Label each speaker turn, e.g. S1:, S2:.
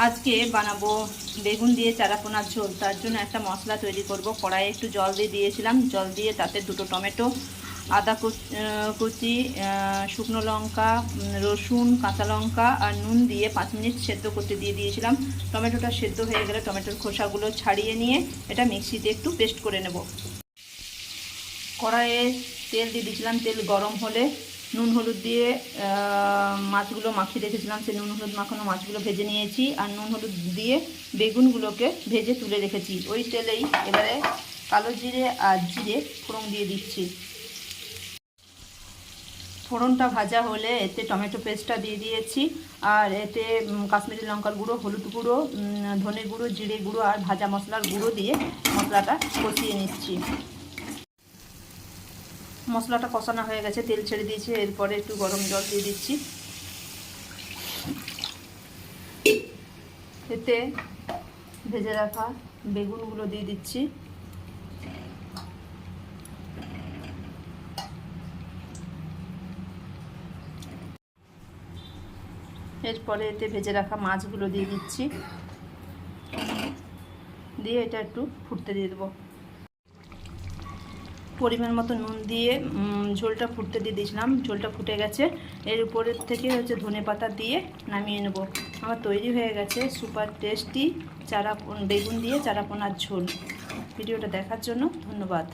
S1: আজকে বানাবো বেগুন দিয়ে চারাপোনার ঝোল। তার জন্য একটা মশলা তৈরি করব। কড়াইয়ে একটু জল দিয়ে দিয়েছিলাম, জল দিয়ে তাতে দুটো টমেটো, আদা কুচি, শুকনো লঙ্কা, রসুন, কাঁচা লঙ্কা আর নুন দিয়ে 5 মিনিট সেদ্ধ করতে দিয়ে দিয়েছিলাম। টমেটোটা সেদ্ধ হয়ে গেলে টমেটোর খোসাগুলো ছাড়িয়ে নিয়ে এটা মিক্সিতে একটু পেস্ট করে নেব। কড়াইয়ে তেল দিয়ে দিয়েছিলাম, তেল গরম হলে নুন হলুদ দিয়ে মাছগুলো মাখিয়ে রেখেছিলাম, সেই নুন হলুদ মাখানো মাছগুলো ভেজে নিয়েছি আর নুন হলুদ দিয়ে বেগুনগুলোকে ভেজে তুলে রেখেছি। ওই তেলেই এবারে কালো জিরে আর জিরে ফোড়ন দিয়ে দিচ্ছি। ফোড়নটা ভাজা হলে এতে টমেটো পেস্টটা দিয়ে দিয়েছি আর এতে কাশ্মীরি লঙ্কার গুঁড়ো, হলুদ গুঁড়ো, ধনে গুঁড়ো, জিরে গুঁড়ো আর ভাজা মশলার গুঁড়ো দিয়ে মশলাটা কষিয়ে নিচ্ছি। মশলাটা কষানো হয়ে গেছে, তেল ছেড়ে দিয়েছি। এরপরে একটু গরম জল দিয়ে দিচ্ছি। এতে ভেজে রাখা বেগুনগুলো দিয়ে দিচ্ছি। এরপরে এতে ভেজে রাখা মাছগুলো দিয়ে দিচ্ছি, দিয়ে এটা একটু ফুটতে দিয়ে দেবো। পরিমাণ মতো নুন দিয়ে ঝোলটা ফুটতে দিয়ে দিয়েছিলাম। ঝোলটা ফুটে গেছে, এর উপরের থেকে ধনেপাতা দিয়ে নামিয়ে নেব। আমার তৈরি হয়ে গেছে সুপার টেস্টি বেগুন দিয়ে চারাপোনার ঝোল। ভিডিওটা দেখার জন্য ধন্যবাদ।